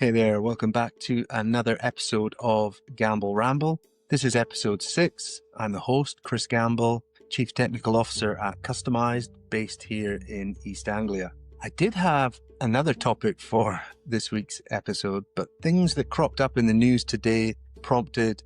Hey there, welcome back to another episode of Gamble Ramble. This is episode 6. I'm the host, Kris Gamble, Chief Technical Officer at Customized, based here in East Anglia. I did have another topic for this week's episode, but things that cropped up in the news today prompted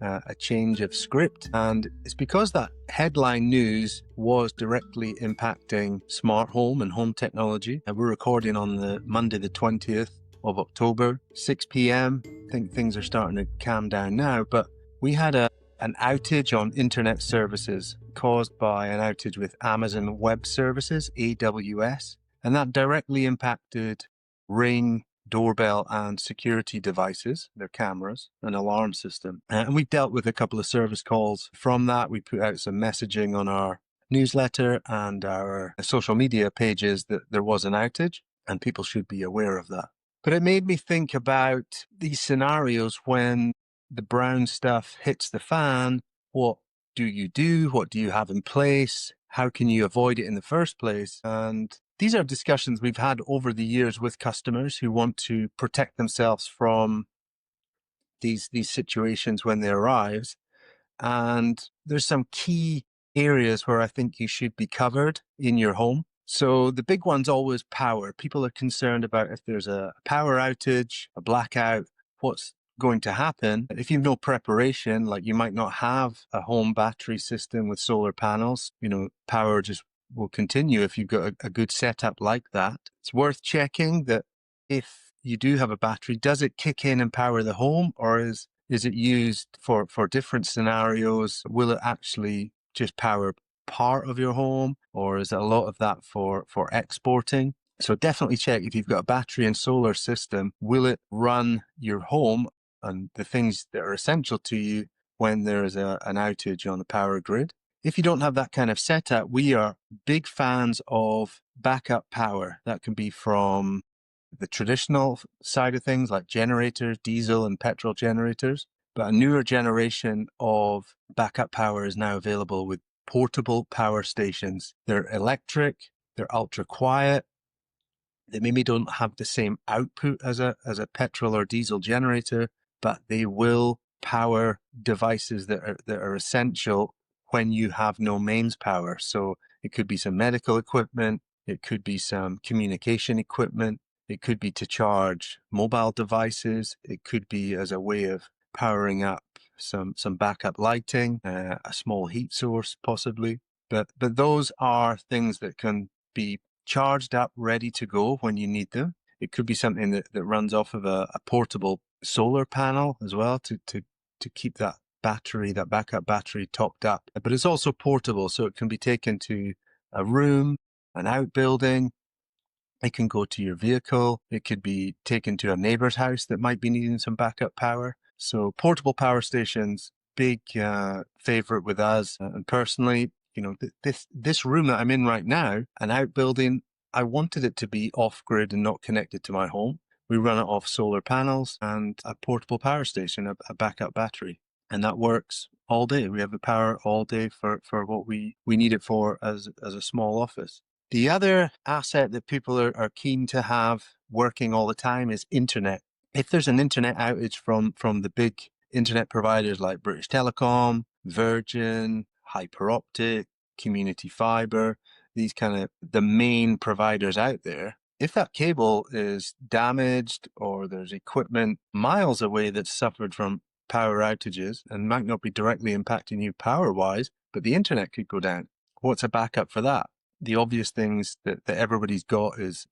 a change of script, and it's because that headline news was directly impacting smart home and home technology. And we're recording on the Monday the 20th of October, 6 p.m. I think things are starting to calm down now, but we had an outage on internet services caused by an outage with Amazon Web Services, AWS, and that directly impacted Ring, doorbell and security devices, their cameras, an alarm system. And we've dealt with a couple of service calls from that. We put out some messaging on our newsletter and our social media pages that there was an outage, and people should be aware of that. But it made me think about these scenarios when the brown stuff hits the fan. What do you do? What do you have in place? How can you avoid it in the first place? And these are discussions we've had over the years with customers who want to protect themselves from these situations when they arise. And there's some key areas where I think you should be covered in your home. So the big one's always power. People are concerned about if there's a power outage, a blackout, what's going to happen. If you've no preparation, like you might not have a home battery system with solar panels, power just will continue if you've got a good setup like that. It's worth checking that if you do have a battery, does it kick in and power the home, or is it used for different scenarios? Will it actually just power part of your home, or is it a lot of that for exporting? So definitely check if you've got a battery and solar system, will it run your home and the things that are essential to you when there is an outage on the power grid. If you don't have that kind of setup, we are big fans of backup power. That can be from the traditional side of things like generators, diesel and petrol generators. But a newer generation of backup power is now available with portable power stations. They're electric, they're ultra quiet. They maybe don't have the same output as a petrol or diesel generator, but they will power devices that are essential when you have no mains power. So it could be some medical equipment, it could be some communication equipment, it could be to charge mobile devices, it could be as a way of powering up some backup lighting, a small heat source possibly. But those are things that can be charged up, ready to go when you need them. It could be something that runs off of a portable solar panel as well to keep that backup battery topped up. But it's also portable, so it can be taken to a room, an outbuilding. It can go to your vehicle. It could be taken to a neighbor's house that might be needing some backup power. So portable power stations, big favorite with us. And personally, this room that I'm in right now, an outbuilding, I wanted it to be off-grid and not connected to my home. We run it off solar panels and a portable power station, a backup battery. And that works all day. We have the power all day for what we need it for as a small office. The other asset that people are keen to have working all the time is internet. If there's an internet outage from the big internet providers like British Telecom, Virgin, Hyperoptic, Community Fibre, these kind of the main providers out there, if that cable is damaged or there's equipment miles away that's suffered from power outages and might not be directly impacting you power-wise, but the internet could go down. What's a backup for that? The obvious things that everybody's got is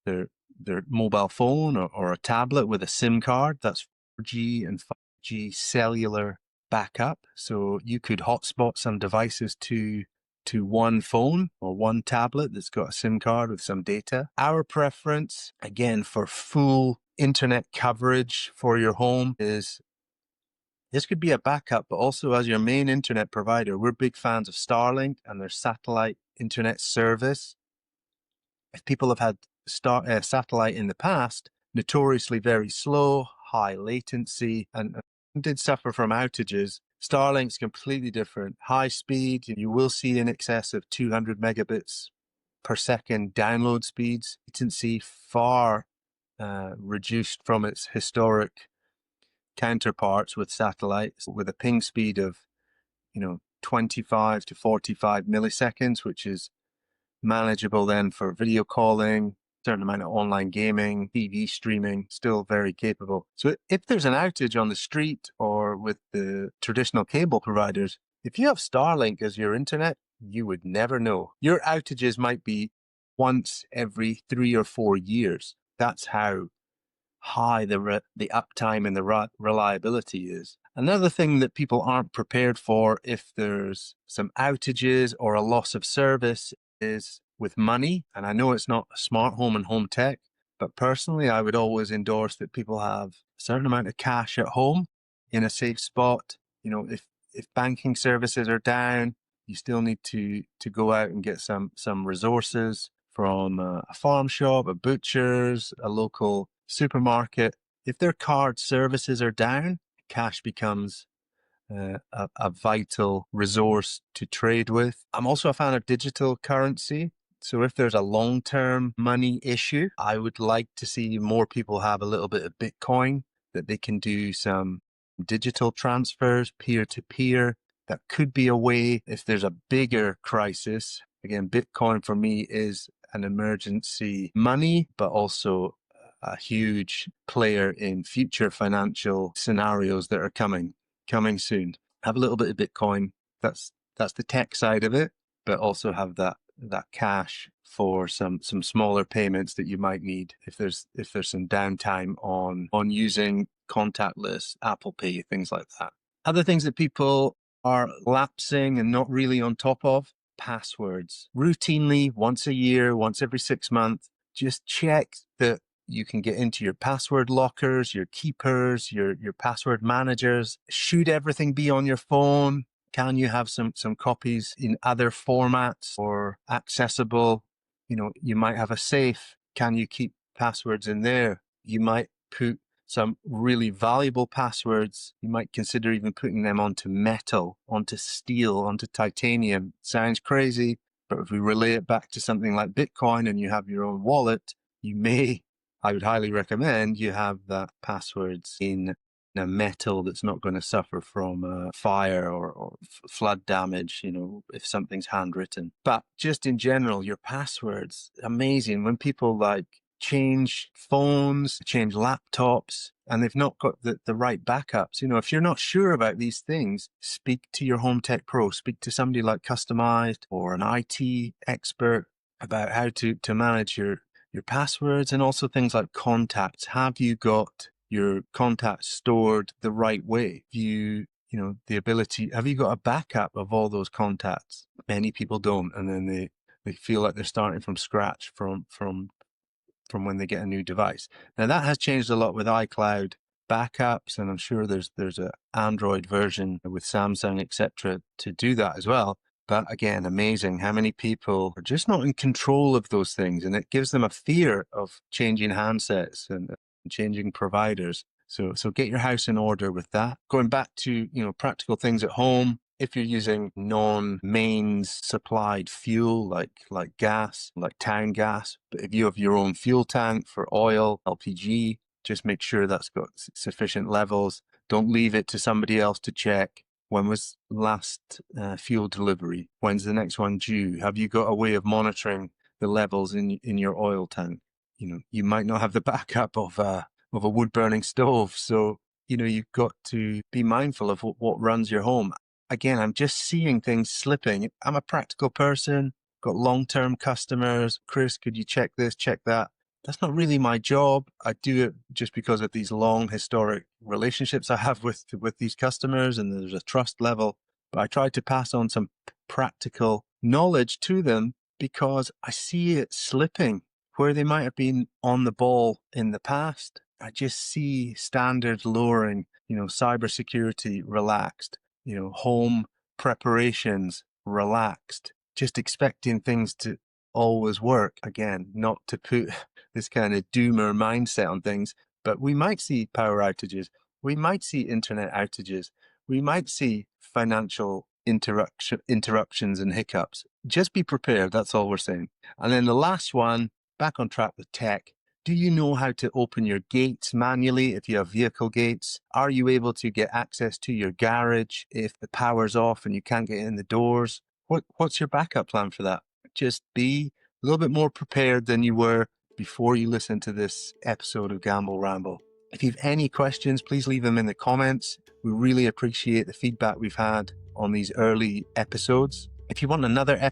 their mobile phone or a tablet with a SIM card. That's 4G and 5G cellular backup. So you could hotspot some devices to one phone or one tablet that's got a SIM card with some data. Our preference, again, for full internet coverage for your home is this could be a backup, but also as your main internet provider. We're big fans of Starlink and their satellite internet service. If people have had satellite in the past, notoriously very slow, high latency, and did suffer from outages, Starlink's completely different. High speed, you will see in excess of 200 megabits per second download speeds. Latency far reduced from its historic counterparts with satellites, with a ping speed of 25 to 45 milliseconds, which is manageable then for video calling, certain amount of online gaming, TV streaming, still very capable. So if there's an outage on the street or with the traditional cable providers, if you have Starlink as your internet, you would never know. Your outages might be once every 3 or 4 years. That's how high the uptime and the reliability is. Another thing that people aren't prepared for if there's some outages or a loss of service is with money. And I know it's not smart home and home tech, but personally, I would always endorse that people have a certain amount of cash at home in a safe spot. If banking services are down, you still need to go out and get some resources from a farm shop, a butcher's, a local supermarket. If their card services are down, cash becomes a vital resource to trade with. I'm also a fan of digital currency. So if there's a long-term money issue, I would like to see more people have a little bit of Bitcoin that they can do some digital transfers peer-to-peer. That could be a way if there's a bigger crisis. Again, Bitcoin for me is an emergency money, but also a huge player in future financial scenarios that are coming soon. Have a little bit of Bitcoin. That's the tech side of it, but also have that cash for some smaller payments that you might need if there's some downtime on using contactless Apple Pay, things like that. Other things that people are lapsing and not really on top of: passwords. Routinely, once a year, once every 6 months, just check that you can get into your password lockers, your keepers, your password managers. Should everything be on your phone? Can you have some copies in other formats or accessible? You might have a safe. Can you keep passwords in there? You might put some really valuable passwords. You might consider even putting them onto metal, onto steel, onto titanium. Sounds crazy, but if we relay it back to something like Bitcoin and you have your own wallet, I would highly recommend you have that passwords in a metal that's not going to suffer from fire or flood damage, if something's handwritten. But just in general, your passwords, amazing. When people change phones, change laptops, and they've not got the right backups. If you're not sure about these things, speak to your home tech pro, speak to somebody like Customized or an IT expert about how to manage your passwords, and also things like contacts. Have you got your contacts stored the right way? Have you got a backup of all those contacts? Many people don't, and then they feel like they're starting from scratch from when they get a new device. Now that has changed a lot with iCloud backups, and I'm sure there's an Android version with Samsung, etc., to do that as well. But again, amazing how many people are just not in control of those things, and it gives them a fear of changing handsets and changing providers. So get your house in order with that. Going back to, practical things at home. If you're using non-mains supplied fuel like gas, like town gas, but if you have your own fuel tank for oil, LPG, just make sure that's got sufficient levels. Don't leave it to somebody else to check. When was last fuel delivery? When's the next one due? Have you got a way of monitoring the levels in your oil tank? You might not have the backup of a wood-burning stove, so you've got to be mindful of what runs your home. Again, I'm just seeing things slipping. I'm a practical person, got long-term customers. Kris, could you check this, check that? That's not really my job. I do it just because of these long historic relationships I have with these customers, and there's a trust level. But I try to pass on some practical knowledge to them because I see it slipping where they might have been on the ball in the past. I just see standards lowering, cybersecurity relaxed, home preparations relaxed, just expecting things to always work. Again, not to put this kind of doomer mindset on things, but we might see power outages. We might see internet outages. We might see financial interruptions and hiccups. Just be prepared. That's all we're saying. And then the last one, back on track with tech. Do you know how to open your gates manually if you have vehicle gates? Are you able to get access to your garage if the power's off and you can't get in the doors? What's your backup plan for that? Just be a little bit more prepared than you were before you listen to this episode of Gamble Ramble. If you have any questions, please leave them in the comments. We really appreciate the feedback we've had on these early episodes. If you want another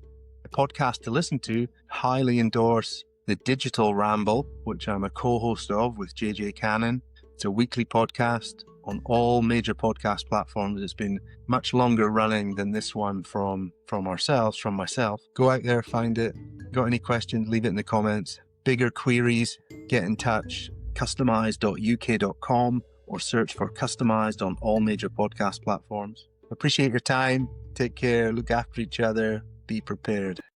podcast to listen to, highly endorse the Digital Ramble, which I'm a co-host of with JJ Cannon. It's a weekly podcast on all major podcast platforms. It's been much longer running than this one from myself. Go out there, find it. Got any questions, leave it in the comments. Bigger queries, get in touch, customised.uk.com or search for Customised on all major podcast platforms. Appreciate your time. Take care. Look after each other. Be prepared.